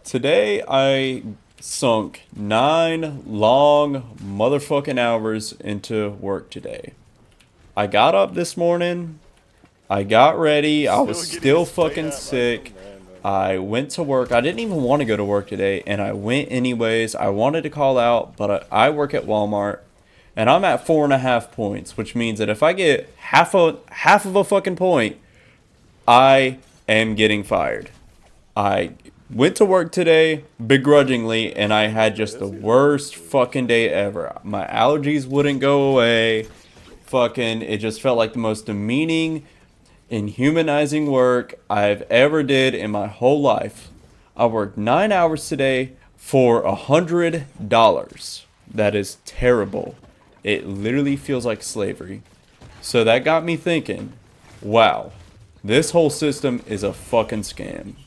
Today I sunk 9 long motherfucking hours into work today. I got up this morning, I got ready, I was Still getting still sprayed fucking out like a sick. madman. I went to work. I didn't even want to go to work today, and I went anyways. I wanted to call out, but I work at Walmart, and I'm at 4.5 points, which means that if I get half of a fucking point, I am getting fired. I went to work today begrudgingly and I had Yeah, just the this season's worst pretty good. fucking day ever. My allergies wouldn't go away. Fucking, it just felt like the most demeaning and humanizing work I've ever did in my whole life. I worked 9 hours today for $100. That is terrible. It literally feels like slavery. So that got me thinking, wow, this whole system is a fucking scam. Shit.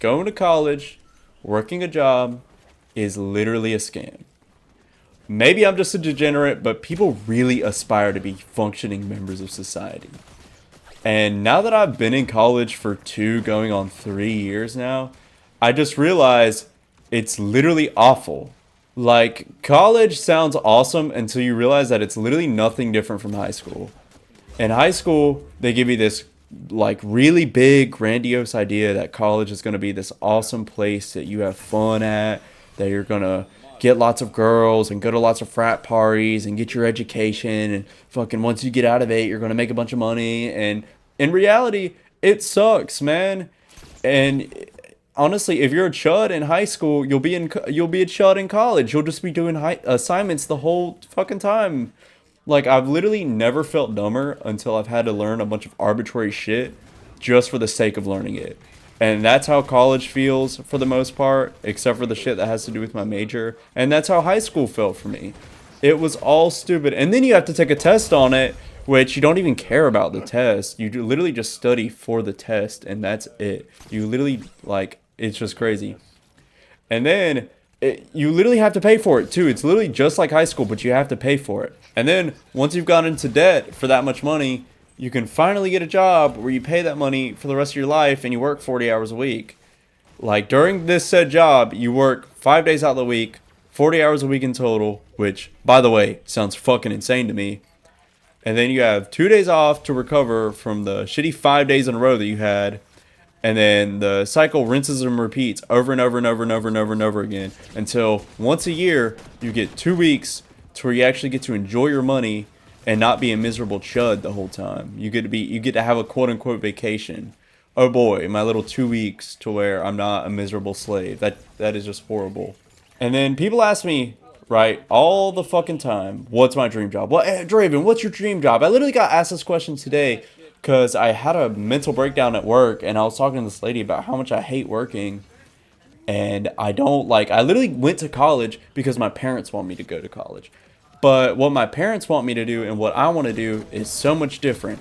Going to college, working a job is literally a scam. Maybe I'm just a degenerate, but people really aspire to be functioning members of society. And now that I've been in college for 2 going on 3 years now, I just realize it's literally awful. Like, college sounds awesome until you realize that it's literally nothing different from high school. In high school, they give you this like really big, grandiose idea that college is going to be this awesome place that you have fun at, that you're going to get lots of girls and go to lots of frat parties and get your education. And fucking once you get out of it, you're going to make a bunch of money. And in reality, it sucks, man. And honestly, if you're a chud in high school, you'll be a chud in college. You'll just be doing assignments the whole fucking time. Like, I've literally never felt dumber until I've had to learn a bunch of arbitrary shit just for the sake of learning it. And that's how college feels for the most part, except for the shit that has to do with my major. And that's how high school felt for me. It was all stupid. And then you have to take a test on it, which you don't even care about the test. Literally just study for the test, and that's it. You literally, like, it's just crazy. And then you literally have to pay for it too. It's literally just like high school, but you have to pay for it. And then once you've gone into debt for that much money, you can finally get a job where you pay that money for the rest of your life and you work 40 hours a week. Like during this said job, you work 5 days out of the week, 40 hours a week in total, which, by the way, sounds fucking insane to me. And then you have 2 days off to recover from the shitty 5 days in a row that you had, and then the cycle rinses and repeats over and over and over and over and over and over again until once a year you get 2 weeks to where you actually get to enjoy your money and not be a miserable chud the whole time. You get to have a quote unquote vacation. Oh boy, my little 2 weeks to where I'm not a miserable slave. That is just horrible. And then people ask me, right, all the fucking time, what's my dream job? Well, Draven, what's your dream job? I literally got asked this question today because I had a mental breakdown at work and I was talking to this lady about how much I hate working. And I don't like, I literally went to college because my parents want me to go to college. But what my parents want me to do and what I want to do is so much different.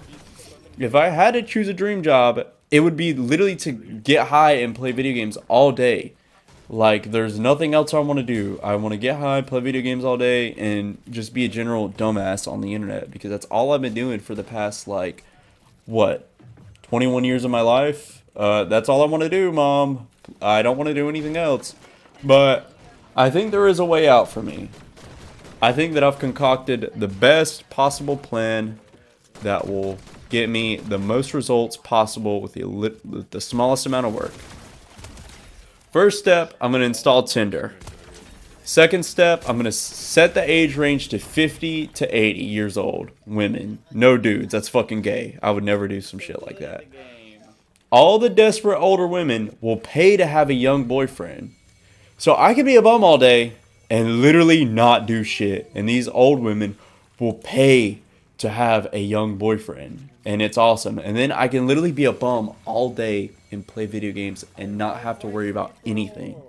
If I had to choose a dream job, it would be literally to get high and play video games all day. Like, there's nothing else I want to do. I want to get high, play video games all day, and just be a general dumbass on the internet because that's all I've been doing for the past, like, what, 21 years of my life? That's all I want to do, Mom. I don't want to do anything else. But I think there is a way out for me. I think that I've concocted the best possible plan that will get me the most results possible with the smallest amount of work. First step, I'm going to install Tinder. Second step, I'm going to set the age range to 50 to 80 years old. Women. No dudes. That's fucking gay. I would never do some shit like Delete that. the game. All the desperate older women will pay to have a young boyfriend. So I could be a bum all day and literally not do shit. And these old women will pay to have a young boyfriend. And it's awesome. And then I can literally be a bum all day and play video games and not have to worry about anything.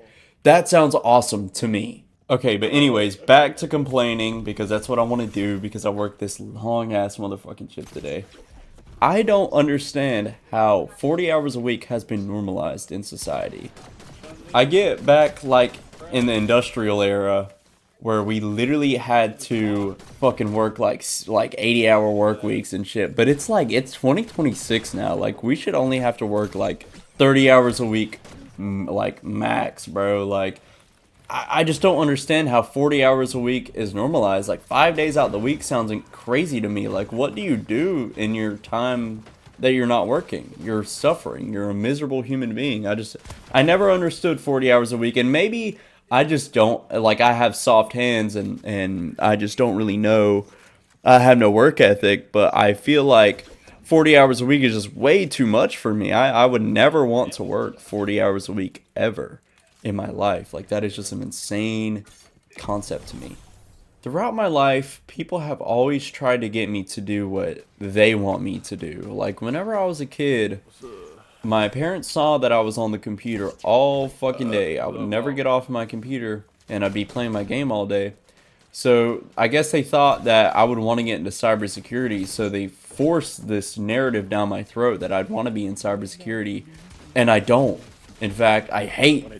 That sounds awesome to me. Okay, but anyways, back to complaining because that's what I want to do because I worked this long ass motherfucking shift today. I don't understand how 40 hours a week has been normalized in society. I get back like in the industrial era where we literally had to fucking work like 80-hour work weeks and shit, but it's like it's 2026 now. Like we should only have to work like 30 hours a week like max, bro. Like I just don't understand how 40 hours a week is normalized. Like 5 days out the week sounds crazy to me. Like what do you do in your time that you're not working? You're suffering. You're a miserable human being. I never understood 40 hours a week, and maybe I just don't, like, I have soft hands and I just don't really know. I have no work ethic, but I feel like 40 hours a week is just way too much for me. I would never want to work 40 hours a week ever in my life. Like, that is just an insane concept to me. Throughout my life, people have always tried to get me to do what they want me to do. Like, whenever I was a kid, my parents saw that I was on the computer all fucking day. I would never get off my computer, and I'd be playing my game all day. So I guess they thought that I would want to get into cybersecurity, so they forced this narrative down my throat that I'd want to be in cybersecurity, and I don't. In fact, I hate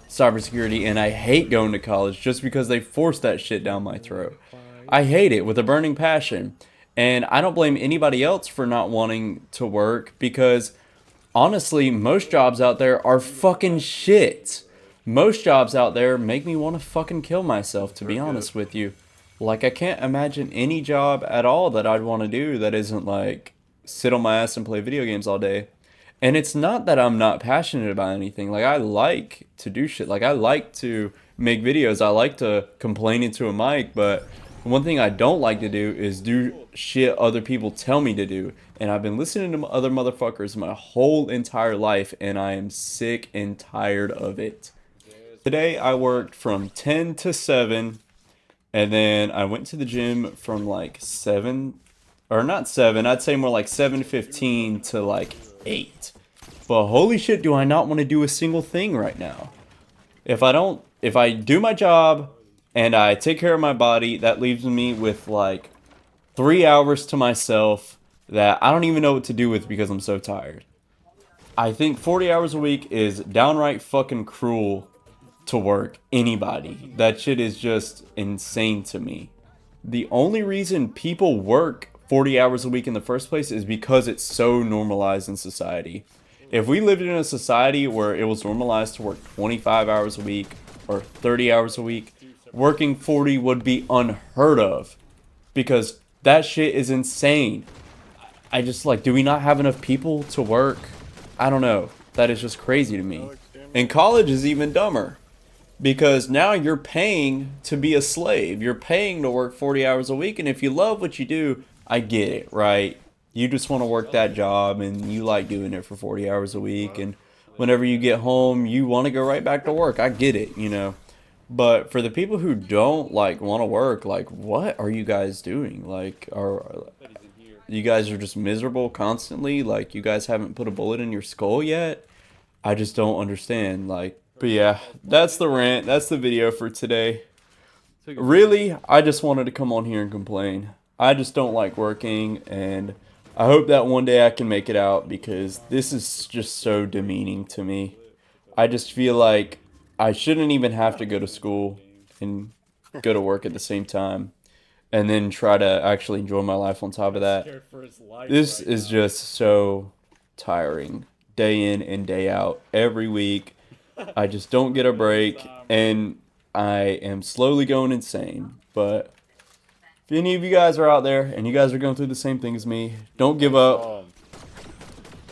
cybersecurity, and I hate going to college just because they forced that shit down my throat. I hate it with a burning passion, and I don't blame anybody else for not wanting to work because honestly, most jobs out there are fucking shit. Most jobs out there make me want to fucking kill myself, to be honest with you. Like, I can't imagine any job at all that I'd want to do that isn't like sit on my ass and play video games all day. And it's not that I'm not passionate about anything. Like, I like to do shit. Like, I like to make videos. I like to complain into a mic. But one thing I don't like to do is do shit other people tell me to do. And I've been listening to other motherfuckers my whole entire life. And I am sick and tired of it. Today, I worked from 10 to 7. And then I went to the gym from like 7. Or not 7. I'd say more like 7:15 to like 8. But holy shit, do I not want to do a single thing right now. If I do my job and I take care of my body, that leaves me with like 3 hours to myself that I don't even know what to do with because I'm so tired. I think 40 hours a week is downright fucking cruel to work anybody. That shit is just insane to me. The only reason people work 40 hours a week in the first place is because it's so normalized in society. If we lived in a society where it was normalized to work 25 hours a week or 30 hours a week, working 40 would be unheard of because that shit is insane. I just like, do we not have enough people to work? I don't know. That is just crazy to me. And college is even dumber because now you're paying to be a slave. You're paying to work 40 hours a week. And if you love what you do, I get it, right? You just want to work that job and you like doing it for 40 hours a week. And whenever you get home, you want to go right back to work. I get it, you know. But for the people who don't like want to work, like, what are you guys doing? Like, are you guys are just miserable constantly? Like, you guys haven't put a bullet in your skull yet? I just don't understand. Like, but yeah, that's the rant. That's the video for today. Really, I just wanted to come on here and complain. I just don't like working, and I hope that one day I can make it out because this is just so demeaning to me. I just feel like I shouldn't even have to go to school and go to work at the same time and then try to actually enjoy my life on top of that. This is just so tiring. Day in and day out, every week. I just don't get a break, and I am slowly going insane. But if any of you guys are out there and you guys are going through the same thing as me, don't give up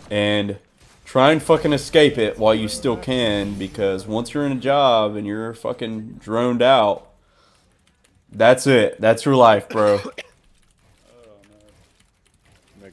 and try and fucking escape it while you still can, because once you're in a job and you're fucking droned out, that's it. That's your life, bro.